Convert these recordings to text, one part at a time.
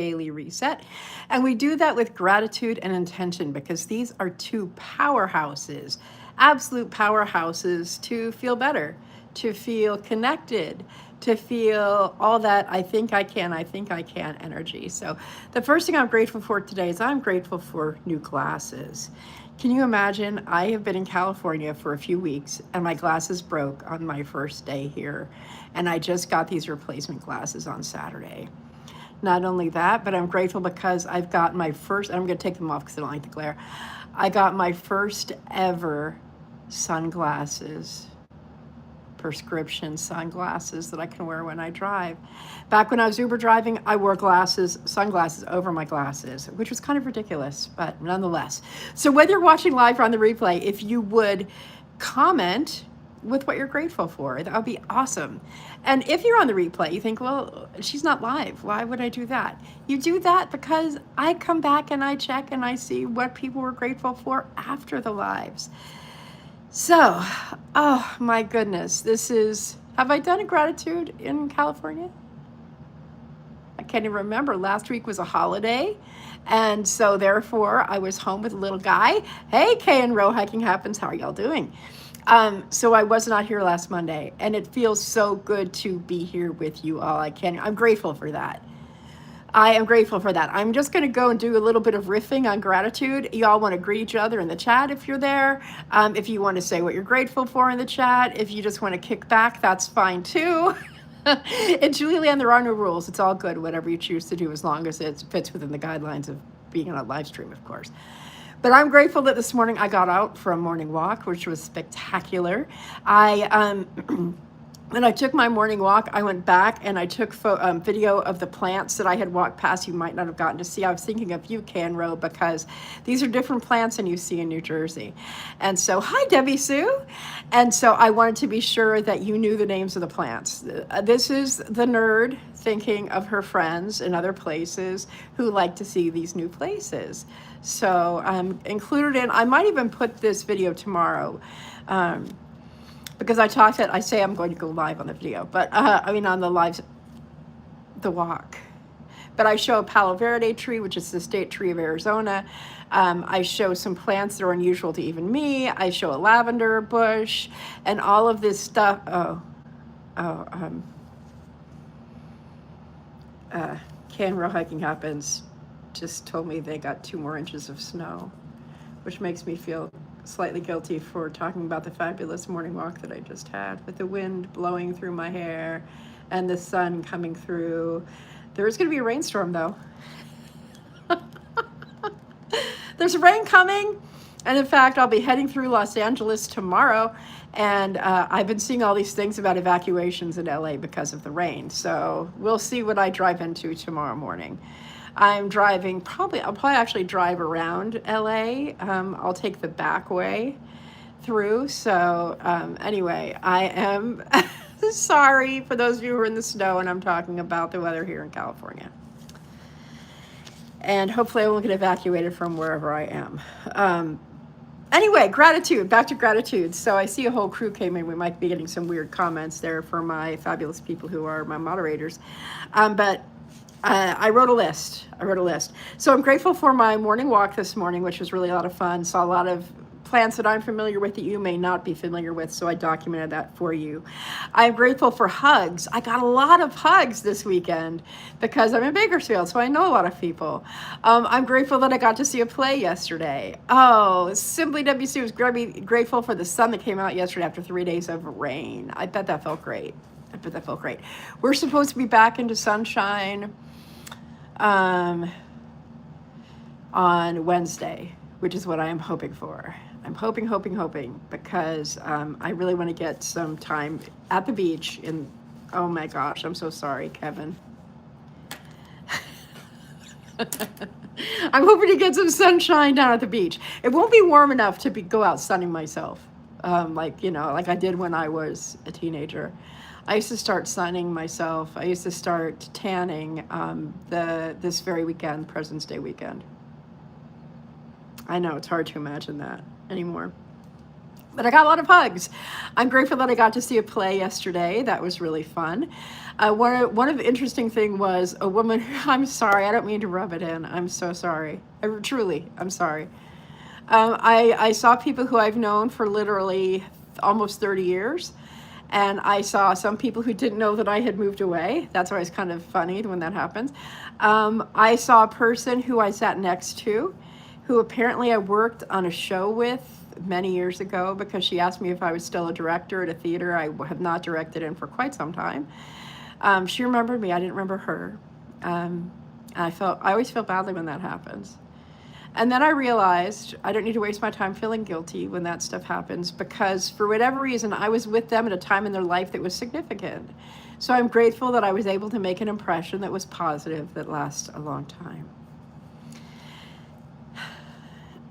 daily reset. And we do that with gratitude and intention because these are two powerhouses, absolute powerhouses to feel better, to feel connected, to feel all that I think I can energy. So, the first thing I'm grateful for today is I'm grateful for new glasses. Can you imagine? I have been in California for a few weeks and my glasses broke on my first day here. And I just got these replacement glasses on Saturday. Not only that, but I'm grateful because I've got my first, I'm going to take them off because I don't like the glare. I got my first ever sunglasses, prescription sunglasses that I can wear when I drive. Back when I was Uber driving, I wore sunglasses over my glasses, which was kind of ridiculous, but nonetheless. So whether you're watching live or on the replay, if you would comment with what you're grateful for, that would be awesome. And if you're on the replay, you think, well, she's not live. Why would I do that? You do that because I come back and I check and I see what people were grateful for after the lives. So, oh my goodness, have I done a gratitude in California? I can't even remember. Last week was a holiday. And so therefore I was home with a little guy. Hey, Kay and Row Hiking Happens. How are y'all doing? So I was not here last Monday and it feels so good to be here with you all. I'm grateful for that. I am grateful for that. I'm just going to go and do a little bit of riffing on gratitude. Y'all want to greet each other in the chat if you're there. If you want to say what you're grateful for in the chat, if you just want to kick back, that's fine too. And Julie Ann, there are no rules. It's all good, whatever you choose to do, as long as it fits within the guidelines of being on a live stream, of course. But I'm grateful that this morning I got out for a morning walk, which was spectacular. When I took my morning walk, I went back and I took video of the plants that I had walked past. You might not have gotten to see. I was thinking of you, Canro, because these are different plants than you see in New Jersey. And so, hi, Debbie Sue. And so I wanted to be sure that you knew the names of the plants. This is the nerd thinking of her friends in other places who like to see these new places. So I'm included in, I might even put this video tomorrow. Because I say I'm going to go live on the video, but on the walk. But I show a Palo Verde tree, which is the state tree of Arizona. I show some plants that are unusual to even me. I show a lavender bush and all of this stuff. Canro Hiking Happens just told me they got 2 more inches of snow, which makes me feel slightly guilty for talking about the fabulous morning walk that I just had with the wind blowing through my hair and the sun coming through. There is going to be a rainstorm though. There's rain coming. And in fact, I'll be heading through Los Angeles tomorrow. And I've been seeing all these things about evacuations in LA because of the rain. So we'll see what I drive into tomorrow morning. I'll probably actually drive around LA. I'll take the back way through. So anyway, I am sorry for those of you who are in the snow, and I'm talking about the weather here in California. And hopefully I won't get evacuated from wherever I am. Anyway, gratitude, back to gratitude. So I see a whole crew came in. We might be getting some weird comments there for my fabulous people who are my moderators. But I wrote a list. So I'm grateful for my morning walk this morning, which was really a lot of fun. Saw a lot of plants that I'm familiar with that you may not be familiar with, so I documented that for you. I'm grateful for hugs. I got a lot of hugs this weekend because I'm in Bakersfield, so I know a lot of people. I'm grateful that I got to see a play yesterday. Oh, Simply WC was grateful for the sun that came out yesterday after 3 days of rain. I bet that felt great. We're supposed to be back into sunshine on Wednesday, which is what I am hoping for. I'm hoping because I really want to get some time at the beach oh my gosh, I'm so sorry, Kevin. I'm hoping to get some sunshine down at the beach. It won't be warm enough to go out sunning myself, like I did when I was a teenager. I used to start sunning myself. I used to start tanning this very weekend, President's Day weekend. I know, it's hard to imagine that anymore. but I got a lot of hugs. I'm grateful that I got to see a play yesterday. That was really fun. One of the interesting thing was a woman. I'm sorry, I don't mean to rub it in. I'm so sorry. I'm sorry. I saw people who I've known for literally almost 30 years. And I saw some people who didn't know that I had moved away. That's always kind of funny when that happens. I saw a person who I sat next to, who apparently I worked on a show with many years ago, because she asked me if I was still a director at a theater I have not directed in for quite some time. She remembered me. I didn't remember her. I always feel badly when that happens. And then I realized I don't need to waste my time feeling guilty when that stuff happens, because for whatever reason, I was with them at a time in their life that was significant. So I'm grateful that I was able to make an impression that was positive, that lasts a long time.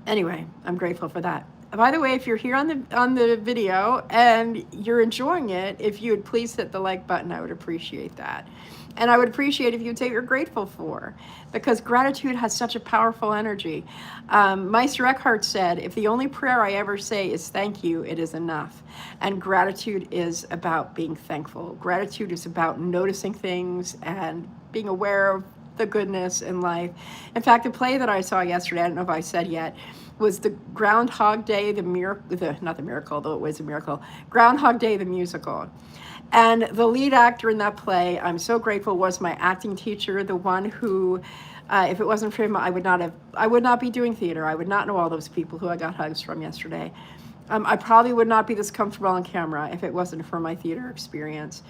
Anyway, I'm grateful for that. By the way, if you're here on the video and you're enjoying it, if you would please hit the like button, I would appreciate that. And I would appreciate if you'd say you're grateful for, because gratitude has such a powerful energy. Meister Eckhart said, if the only prayer I ever say is thank you, it is enough. And gratitude is about being thankful. Gratitude is about noticing things and being aware of the goodness in life. In fact, the play that I saw yesterday, I don't know if I said yet, was the Groundhog Day, not the miracle, though it was a miracle, Groundhog Day, the musical. And the lead actor in that play, I'm so grateful, was my acting teacher, the one who, if it wasn't for him, I would not be doing theater. I would not know all those people who I got hugs from yesterday. I probably would not be this comfortable on camera if it wasn't for my theater experience.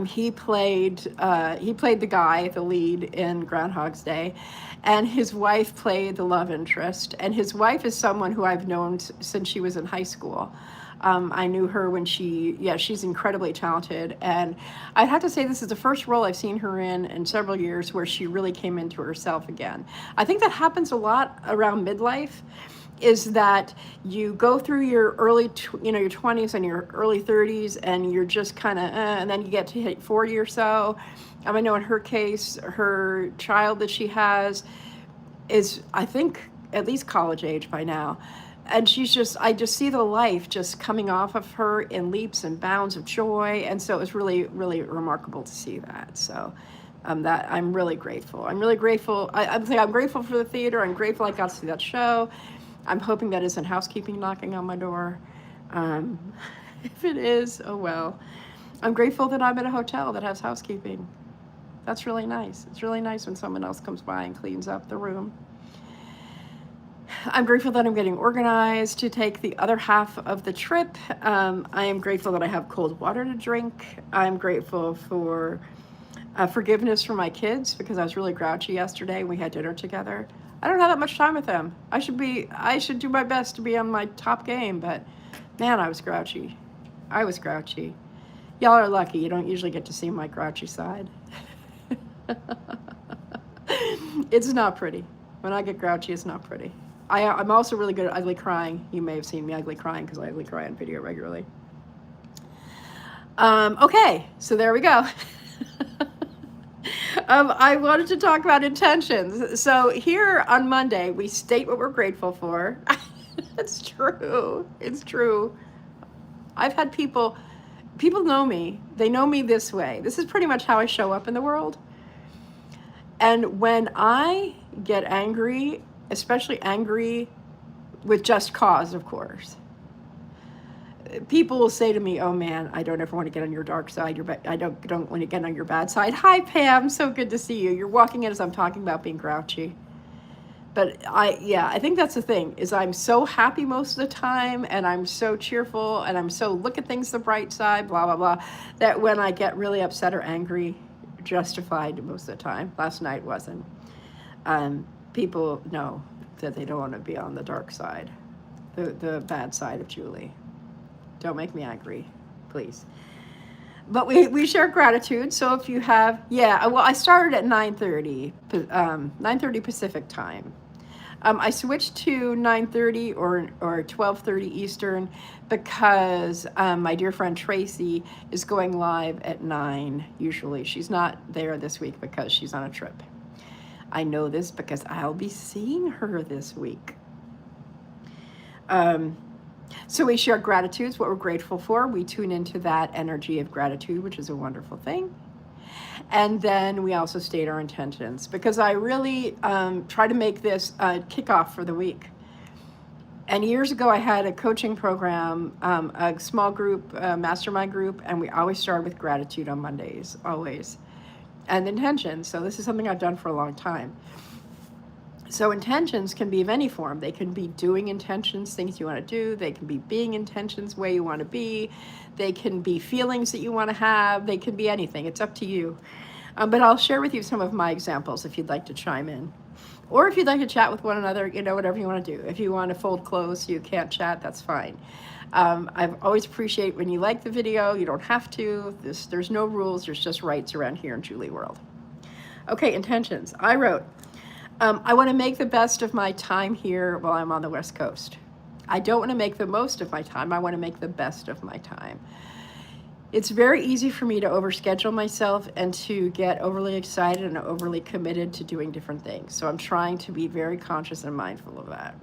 He played the guy, the lead in Groundhog's Day, and his wife played the love interest. And his wife is someone who I've known since she was in high school. I knew her when she's incredibly talented. And I'd have to say this is the first role I've seen her in several years where she really came into herself again. I think that happens a lot around midlife, is that you go through your your 20s and your early 30s, and you're just kind of, and then you get to hit 40 or so. I know in her case, her child that she has is, I think, at least college age by now. And I just see the life just coming off of her in leaps and bounds of joy. And so it was really, really remarkable to see that. So that I'm really grateful. I'm really grateful. I'm grateful for the theater. I'm grateful I got to see that show. I'm hoping that isn't housekeeping knocking on my door. If it is, oh well. I'm grateful that I'm at a hotel that has housekeeping. That's really nice. It's really nice when someone else comes by and cleans up the room. I'm grateful that I'm getting organized to take the other half of the trip. I am grateful that I have cold water to drink. I'm grateful for forgiveness from my kids, because I was really grouchy yesterday. We had dinner together. I don't have that much time with them. I should do my best to be on my top game, but man, I was grouchy. Y'all are lucky. You don't usually get to see my grouchy side. It's not pretty. When I get grouchy, it's not pretty. I'm also really good at ugly crying. You may have seen me ugly crying, because I ugly cry on video regularly. Okay, so there we go. I wanted to talk about intentions. So here on Monday, we state what we're grateful for. It's true. It's true. I've had people know me. They know me this way. This is pretty much how I show up in the world. And when I get angry, especially angry with just cause, of course, people will say to me, oh man, I don't ever want to get on your dark side. I don't want to get on your bad side. Hi, Pam. So good to see you. You're walking in as I'm talking about being grouchy. But I think that's the thing, is I'm so happy most of the time, and I'm so cheerful, and I'm so look at things the bright side, blah, blah, blah, that when I get really upset or angry, justified most of the time. Last night wasn't. People know that they don't want to be on the dark side, the bad side of Julie. Don't make me angry, please. But we share gratitude. So if you have, I started at 9:30 Pacific time. I switched to 9:30 or 12:30 Eastern because my dear friend Tracy is going live at 9 usually. She's not there this week because she's on a trip. I know this because I'll be seeing her this week. So we share gratitudes, what we're grateful for. We tune into that energy of gratitude, which is a wonderful thing. And then we also state our intentions, because I really try to make this a kickoff for the week. And years ago, I had a coaching program, a small group, mastermind group, and we always started with gratitude on Mondays, always, and intentions. So this is something I've done for a long time. So intentions can be of any form. They can be doing intentions, things you want to do. They can be being intentions, where you want to be. They can be feelings that you want to have. They can be anything. It's up to you. But I'll share with you some of my examples if you'd like to chime in. Or if you'd like to chat with one another, whatever you want to do. If you want to fold clothes so you can't chat, that's fine. I've always appreciate when you like the video. You don't have to. There's no rules. There's just rights around here in Julie World. Okay, intentions. I wrote, I want to make the best of my time here while I'm on the West Coast. I don't want to make the most of my time. I want to make the best of my time. It's very easy for me to overschedule myself and to get overly excited and overly committed to doing different things. So I'm trying to be very conscious and mindful of that.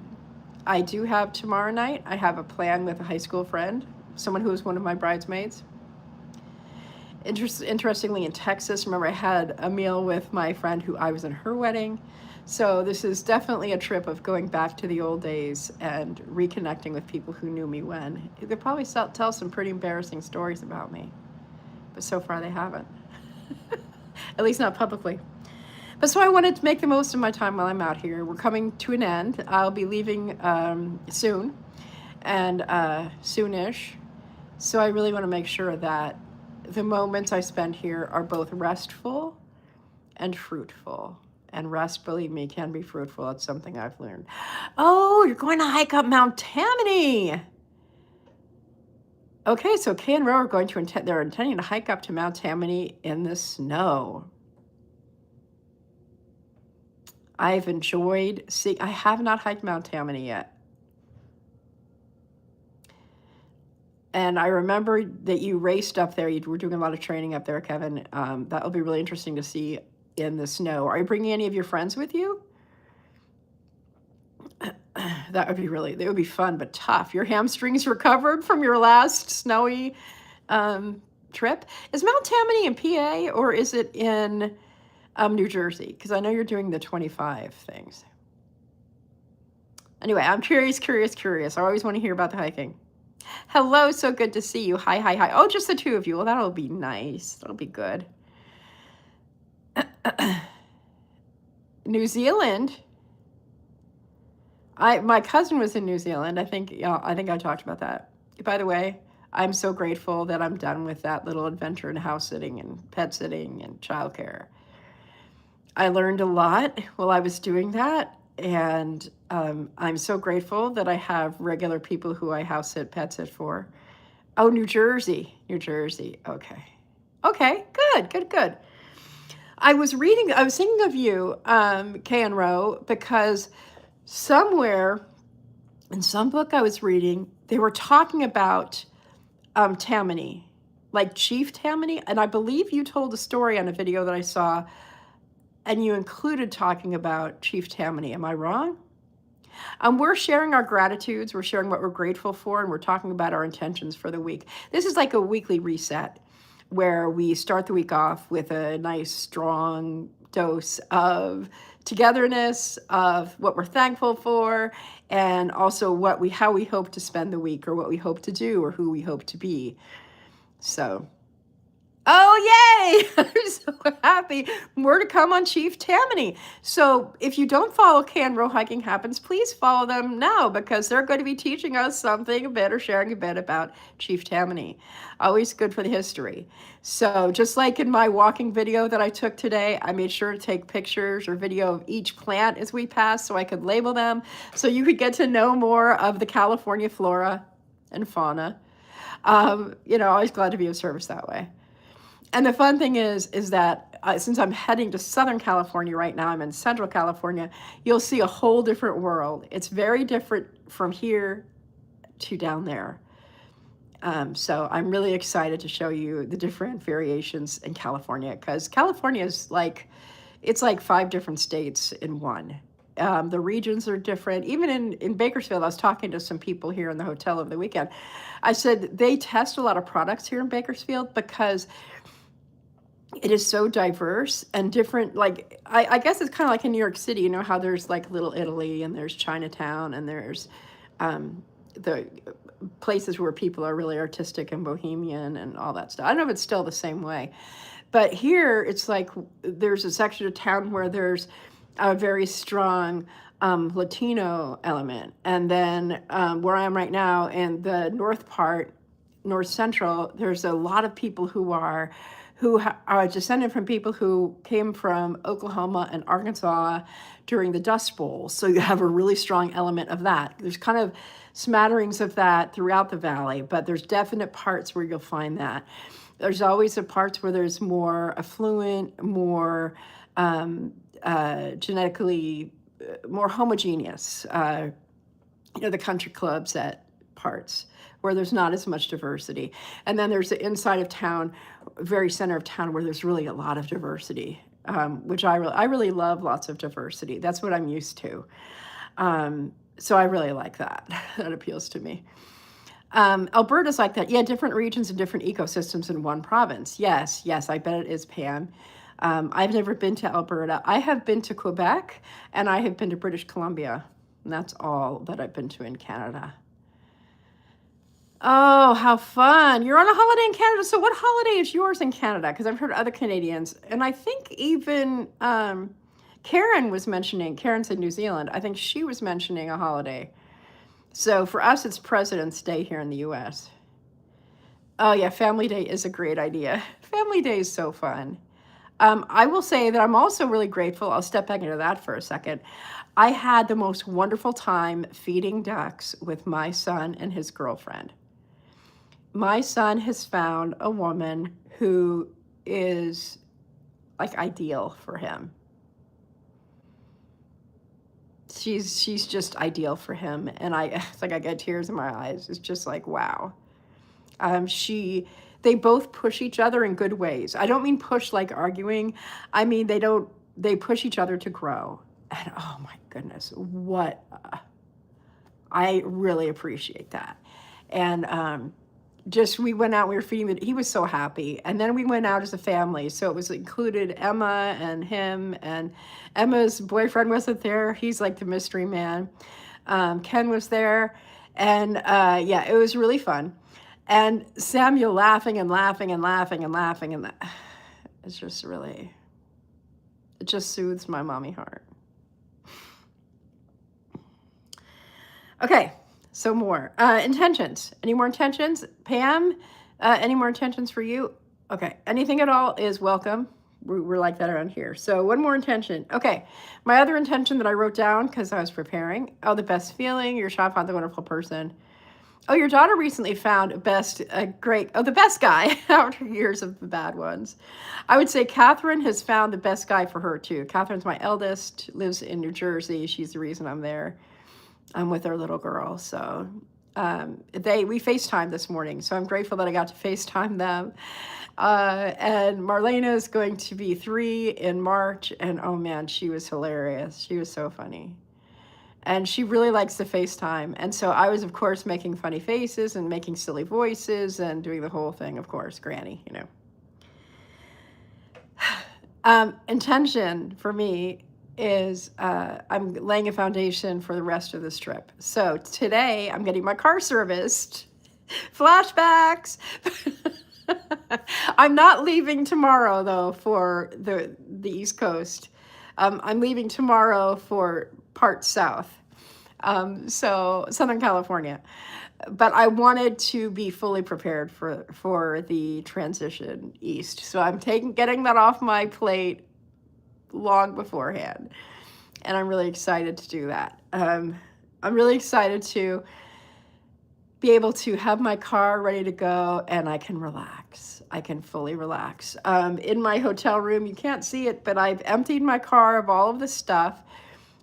I do have tomorrow night, I have a plan with a high school friend, someone who was one of my bridesmaids. Interestingly, in Texas, remember I had a meal with my friend who I was in her wedding. So this is definitely a trip of going back to the old days and reconnecting with people who knew me when. You could probably tell some pretty embarrassing stories about me, but so far they haven't. At least not publicly. But so I wanted to make the most of my time while I'm out here. We're coming to an end. I'll be leaving soon, and soonish. So I really want to make sure that the moments I spend here are both restful and fruitful. And rest, believe me, can be fruitful. That's something I've learned. Oh, you're going to hike up Mount Tammany. Okay, so Kay and Ro are going to they're intending to hike up to Mount Tammany in the snow. I've enjoyed seeing, I have not hiked Mount Tammany yet. And I remember that you raced up there. You were doing a lot of training up there, Kevin. That will be really interesting to see in the snow. Are you bringing any of your friends with you? That would be fun, but tough. Your hamstrings recovered from your last snowy trip. Is Mount Tammany in PA or is it in New Jersey? Because I know you're doing the 25 things. Anyway, I'm curious. I always want to hear about the hiking. Hello, so good to see you. Hi. Oh, just the two of you. Well, that'll be nice. That'll be good. New Zealand. My cousin was in New Zealand. I think I talked about that. By the way, I'm so grateful that I'm done with that little adventure in house sitting and pet sitting and childcare. I learned a lot while I was doing that, and I'm so grateful that I have regular people who I house sit, pet sit for. Oh, New Jersey. Okay, good. I was thinking of you, Kay and Ro, because somewhere in some book I was reading, they were talking about Tammany, like Chief Tammany. And I believe you told a story on a video that I saw, and you included talking about Chief Tammany. Am I wrong? We're sharing our gratitudes, we're sharing what we're grateful for, and we're talking about our intentions for the week. This is like a weekly reset where we start the week off with a nice, strong dose of togetherness, of what we're thankful for, and also how we hope to spend the week, or what we hope to do, or who we hope to be. So, oh, yay! I'm so happy. More to come on Chief Tammany. So if you don't follow Kay and Ro Hiking Happens, please follow them now, because they're going to be teaching us something a bit, or sharing a bit about Chief Tammany. Always good for the history. So just like in my walking video that I took today, I made sure to take pictures or video of each plant as we pass so I could label them, so you could get to know more of the California flora and fauna. Always glad to be of service that way. And the fun thing is that since I'm heading to Southern California right now, I'm in Central California, you'll see a whole different world. It's very different from here to down there. So I'm really excited to show you the different variations in California, because California is it's like 5 different states in one. The regions are different. Even in Bakersfield, I was talking to some people here in the hotel over the weekend. I said they test a lot of products here in Bakersfield because it is so diverse and different. Like, I guess it's kind of like in New York City, you know, how there's like Little Italy and there's Chinatown and there's the places where people are really artistic and bohemian and all that stuff. I don't know if it's still the same way, but here it's like there's a section of town where there's a very strong Latino element. And then where I am right now in the north part, north central, there's a lot of people who are descended from people who came from Oklahoma and Arkansas during the Dust Bowl. So you have a really strong element of that. There's kind of smatterings of that throughout the valley, but there's definite parts where you'll find that. There's always the parts where there's more affluent, more genetically more homogeneous, the country clubs at parts where there's not as much diversity. And then there's the inside of town, very center of town, where there's really a lot of diversity, which I really love lots of diversity. That's what I'm used to. So I really like that. That appeals to me. Alberta's like that. Yeah, different regions and different ecosystems in one province. Yes, I bet it is, Pam. I've never been to Alberta. I have been to Quebec and I have been to British Columbia. And that's all that I've been to in Canada. Oh, how fun. You're on a holiday in Canada. So what holiday is yours in Canada? Because I've heard other Canadians, and I think even Karen's in New Zealand. I think she was mentioning a holiday. So for us, it's President's Day here in the US. Oh yeah, Family Day is a great idea. Family Day is so fun. I will say that I'm also really grateful. I'll step back into that for a second. I had the most wonderful time feeding ducks with my son and his girlfriend. My son has found a woman who is like ideal for him. She's just ideal for him, and it's like I get tears in my eyes. It's just like, wow. They both push each other in good ways. I don't mean push like arguing. I mean they push each other to grow. And oh my goodness, I really appreciate that. And we went out, we were feeding he was so happy. And then we went out as a family. So it was included Emma and him, and Emma's boyfriend wasn't there. He's like the mystery man. Ken was there. And yeah, it was really fun. And Samuel laughing and laughing and laughing and laughing. And it's just really, it just soothes my mommy heart. Okay, so more intentions. Any more intentions? Pam, any more intentions for you? Okay, anything at all is welcome. We're like that around here. So one more intention. Okay, my other intention that I wrote down because I was preparing. Oh, the best feeling. Your child found the wonderful person. Oh, your daughter recently found the best guy after years of the bad ones. I would say Catherine has found the best guy for her too. Catherine's my eldest, lives in New Jersey. She's the reason I'm there. I'm with our little girl. So we FaceTimed this morning. So I'm grateful that I got to FaceTime them. And Marlena is going to be 3 in March. And oh man, she was hilarious. She was so funny. And she really likes to FaceTime. And so I was, of course, making funny faces and making silly voices and doing the whole thing, of course, Granny, Intention for me is I'm laying a foundation for the rest of this trip. So today I'm getting my car serviced. Flashbacks. I'm not leaving tomorrow, though, for the East Coast. I'm leaving tomorrow for parts south. So Southern California, but I wanted to be fully prepared for the transition east. So I'm getting that off my plate long beforehand. And I'm really excited to do that. I'm really excited to be able to have my car ready to go and I can relax. I can fully relax. In my hotel room, you can't see it, but I've emptied my car of all of the stuff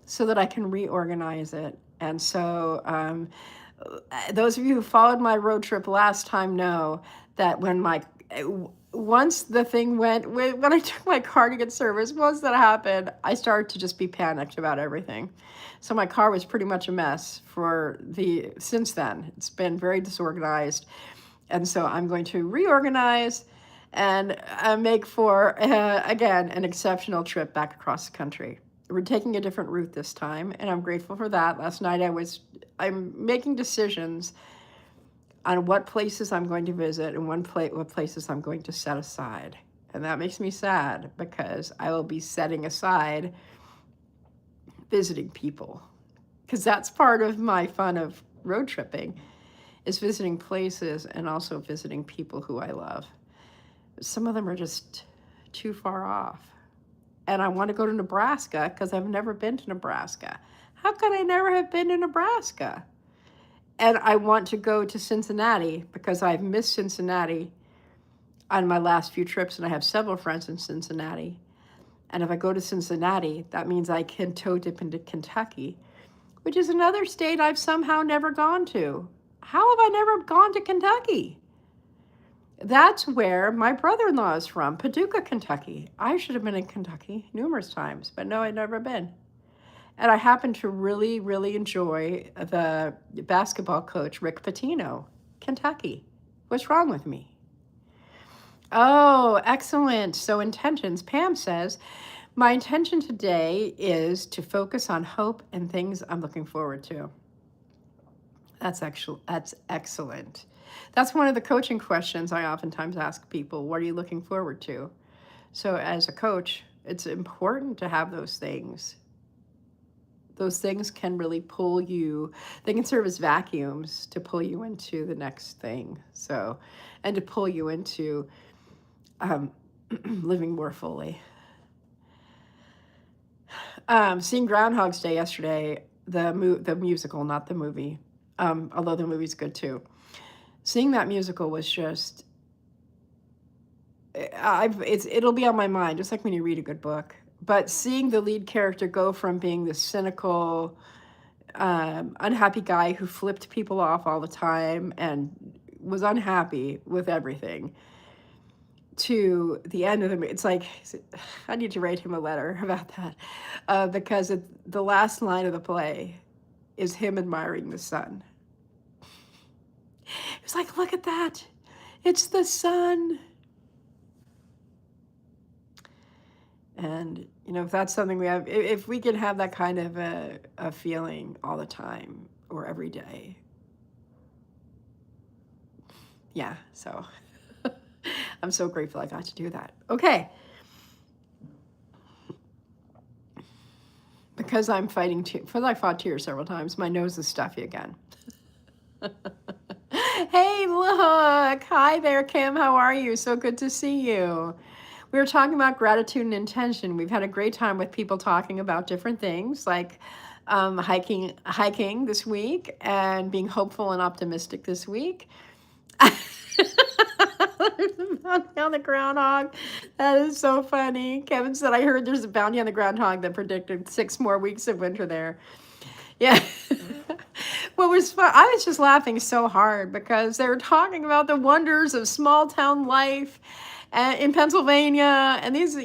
so that I can reorganize it. And so those of you who followed my road trip last time know that when once the thing went, when I took my car to get service, once that happened, I started to just be panicked about everything. So my car was pretty much a mess since then. It's been very disorganized. And so I'm going to reorganize and make for, again, an exceptional trip back across the country. We're taking a different route this time, and I'm grateful for that. Last night I'm making decisions on what places I'm going to visit and what places I'm going to set aside. And that makes me sad because I will be setting aside visiting people, because that's part of my fun of road tripping, is visiting places and also visiting people who I love. Some of them are just too far off. And I want to go to Nebraska because I've never been to Nebraska. How could I never have been to Nebraska? And I want to go to Cincinnati because I've missed Cincinnati on my last few trips, and I have several friends in Cincinnati. And if I go to Cincinnati, that means I can toe dip into Kentucky, which is another state I've somehow never gone to. How have I never gone to Kentucky? That's where my brother-in-law is from, Paducah, Kentucky. I should have been in Kentucky numerous times, but no, I'd never been. And I happen to really, really enjoy the basketball coach, Rick Pitino, Kentucky. What's wrong with me? Oh, excellent. So intentions. Pam says, my intention today is to focus on hope and things I'm looking forward to. That's excellent. That's one of the coaching questions I oftentimes ask people. What are you looking forward to? So as a coach, it's important to have those things. Those things can really pull you. They can serve as vacuums to pull you into the next thing. So, and to pull you into living more fully. Seeing Groundhog's Day yesterday, the musical, not the movie, although the movie's good too. Seeing that musical was just, it'll be on my mind, just like when you read a good book. But seeing the lead character go from being this cynical, unhappy guy who flipped people off all the time and was unhappy with everything, to the end of the movie, it's like, I need to write him a letter about that, because the last line of the play is him admiring the sun. It's like, look at that. It's the sun. And, if that's something we have, if we can have that kind of a feeling all the time or every day. Yeah, so I'm so grateful I got to do that. Okay. Because I'm fighting because I fought tears several times, my nose is stuffy again. Hey, look. Hi there, Kim. How are you? So good to see you. We were talking about gratitude and intention. We've had a great time with people talking about different things, like hiking this week and being hopeful and optimistic this week. There's a bounty on the groundhog. That is so funny. Kevin said, I heard there's a bounty on the groundhog that predicted 6 more weeks of winter there. Yeah. What was fun, I was just laughing so hard because they were talking about the wonders of small town life in Pennsylvania. And these,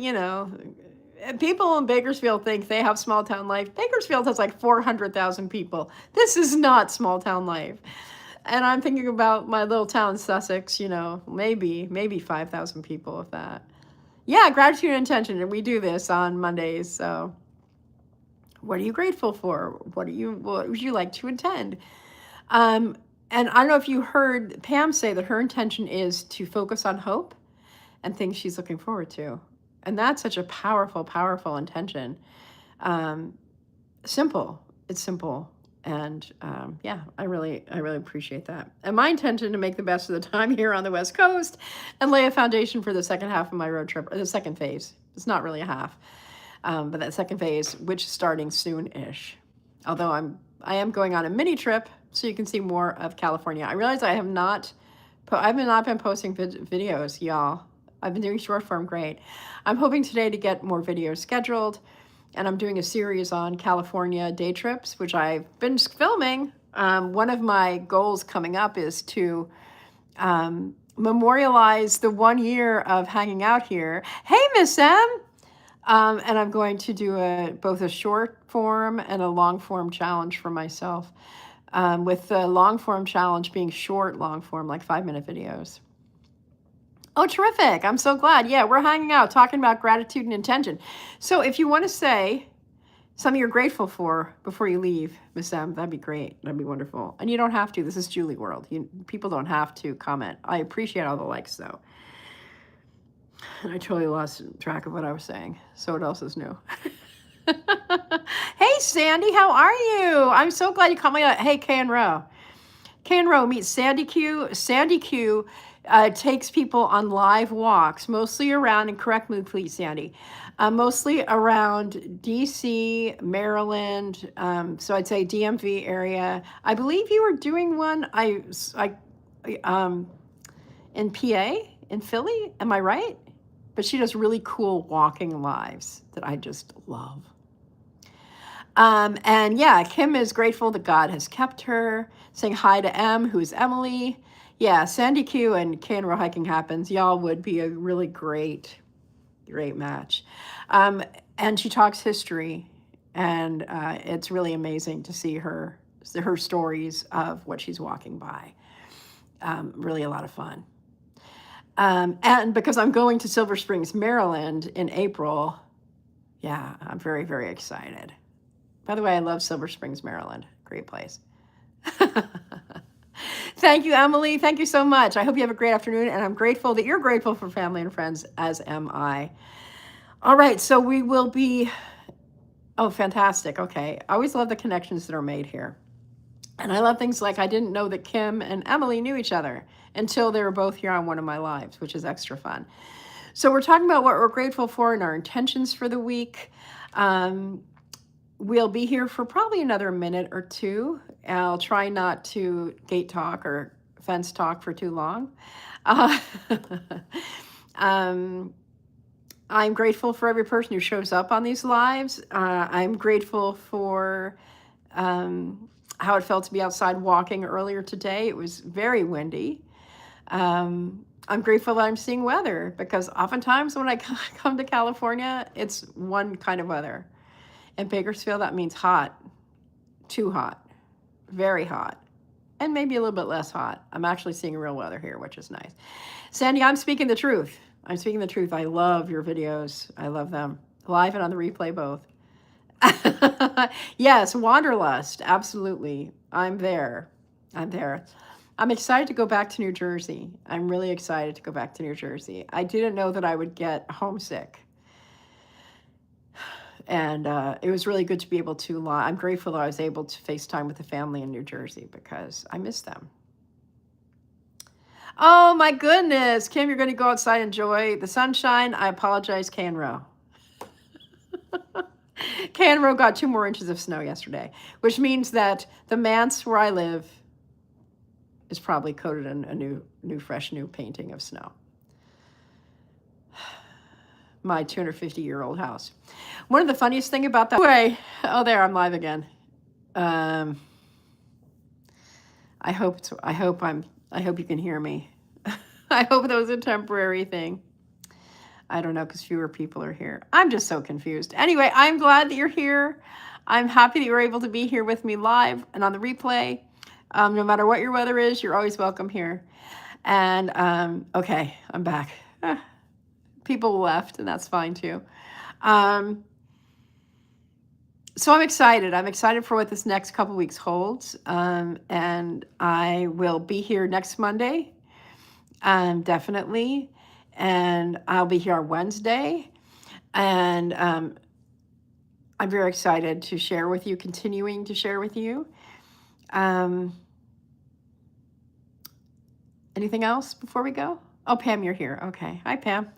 people in Bakersfield think they have small town life. Bakersfield has like 400,000 people. This is not small town life. And I'm thinking about my little town, Sussex, maybe 5,000 people, if that. Yeah, gratitude and intention. And we do this on Mondays. So what are you grateful for? What would you like to intend? And I don't know if you heard Pam say that her intention is to focus on hope and things she's looking forward to. And that's such a powerful, powerful intention. Simple. It's simple. And yeah, I really appreciate that. And my intention to make the best of the time here on the West Coast and lay a foundation for the second half of my road trip, or the second phase. It's not really a half, but that second phase, which is starting soon-ish. Although I am going on a mini trip, so you can see more of California. I realize I have not been posting videos, y'all. I've been doing short form great. I'm hoping today to get more videos scheduled. And I'm doing a series on California day trips, which I've been filming. One of my goals coming up is to memorialize the 1 year of hanging out here. Hey, Miss M! And I'm going to do both a short form and a long form challenge for myself. With the long form challenge being short, long form, like 5-minute videos. Oh, terrific. I'm so glad. Yeah, we're hanging out, talking about gratitude and intention. So if you want to say something you're grateful for before you leave, Miss M, that'd be great. That'd be wonderful. And you don't have to. This is Julie World. People don't have to comment. I appreciate all the likes, though. And I totally lost track of what I was saying. So what else is new? Hey, Sandy, how are you? I'm so glad you called me. Hey, K and Row. K&Row meets Sandy Q. Sandy Q takes people on live walks, mostly around, and correct me please, Sandy, mostly around DC, Maryland, so I'd say DMV area. I believe you were doing one in PA, in Philly, am I right? But she does really cool walking lives that I just love. And yeah, Kim is grateful that God has kept her. Saying hi to M, who's Emily. Yeah, Sandy Q and K&Row Hiking Happens. Y'all would be a really great match. And she talks history, and it's really amazing to see her stories of what she's walking by. Really a lot of fun. And because I'm going to Silver Springs, Maryland in April, yeah, I'm very, very excited. By the way, I love Silver Springs, Maryland. Great place. Thank you, Emily. Thank you so much. I hope you have a great afternoon, and I'm grateful that you're grateful for family and friends, as am I. All right, so we will be... Oh, fantastic. Okay. I always love the connections that are made here. And I love things like I didn't know that Kim and Emily knew each other until they were both here on one of my lives, which is extra fun. So we're talking about what we're grateful for and our intentions for the week. We'll be here for probably another minute or two. I'll try not to gate talk or fence talk for too long. I'm grateful for every person who shows up on these lives. I'm grateful for how it felt to be outside walking earlier today. It was very windy. I'm grateful that I'm seeing weather, because oftentimes when I come to California, it's one kind of weather. In Bakersfield, that means hot, too hot, very hot, and maybe a little bit less hot. I'm actually seeing real weather here, which is nice. Sandy, I'm speaking the truth. I'm speaking the truth. I love your videos. I love them. Live and on the replay, both. Yes, Wanderlust. Absolutely. I'm there. I'm excited to go back to New Jersey. I'm really excited to go back to New Jersey. I didn't know that I would get homesick. And it was really good to be able to I'm grateful that I was able to FaceTime with the family in New Jersey, because I miss them. Oh my goodness, Kim, you're going to go outside and enjoy the sunshine. I apologize, K&Row. K&Row got 2 more inches of snow yesterday, which means that the manse where I live is probably coated in a fresh painting of snow. My 250-year-old house. One of the funniest thing about that way, oh, there, I'm live again. I hope you can hear me. I hope that was a temporary thing. I don't know, because fewer people are here. I'm just so confused. Anyway, I'm glad that you're here. I'm happy that you're able to be here with me live and on the replay. No matter what your weather is, you're always welcome here. And okay, I'm back. People left, and that's fine too. So I'm excited. I'm excited for what this next couple weeks holds. And I will be here next Monday, definitely. And I'll be here on Wednesday. And I'm very excited to share with you, continuing to share with you. Anything else before we go? Oh, Pam, you're here. Okay. Hi, Pam.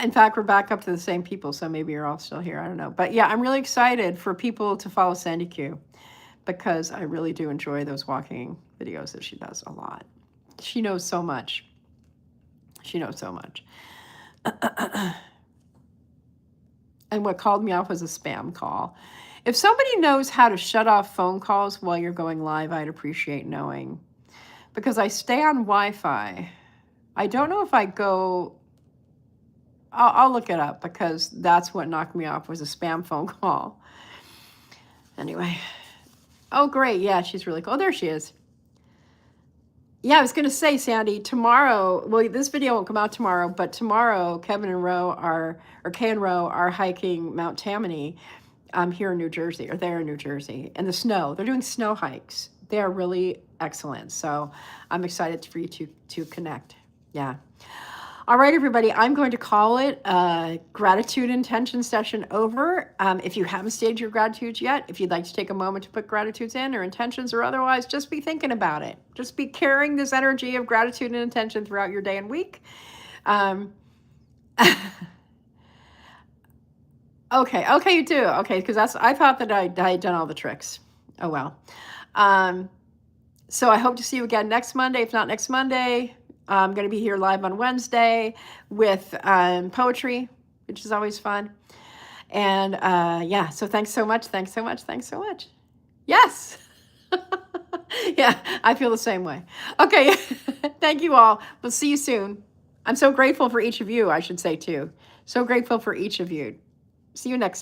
In fact, we're back up to the same people, so maybe you're all still here. I don't know. But yeah, I'm really excited for people to follow Sandy Q, because I really do enjoy those walking videos that she does a lot. She knows so much. She knows so much. And what called me off was a spam call. If somebody knows how to shut off phone calls while you're going live, I'd appreciate knowing. because I stay on Wi-Fi. I don't know if I go, I'll look it up because that's what knocked me off, was a spam phone call. Anyway. Oh, great. Yeah, she's really cool. Oh, there she is. Yeah, I was going to say, Sandy, tomorrow, well, this video won't come out tomorrow, but tomorrow, Kevin and Ro are, or Kay and Ro are hiking Mount Tammany here in New Jersey, or there in New Jersey, in the snow. They're doing snow hikes. They are really excellent. So I'm excited for you to connect. Yeah. All right, everybody, I'm going to call it a gratitude intention session over. If you haven't stated your gratitudes yet, if you'd like to take a moment to put gratitudes in or intentions or otherwise, just be thinking about it. Just be carrying this energy of gratitude and intention throughout your day and week. Okay, you do. Okay, because I thought that I had done all the tricks. Oh, well. So I hope to see you again next Monday. If not next Monday, I'm going to be here live on Wednesday with poetry, which is always fun. And yeah, so thanks so much. Thanks so much. Thanks so much. Yes. Yeah, I feel the same way. Okay. Thank you all. We'll see you soon. I'm so grateful for each of you, I should say, too. So grateful for each of you. See you next time.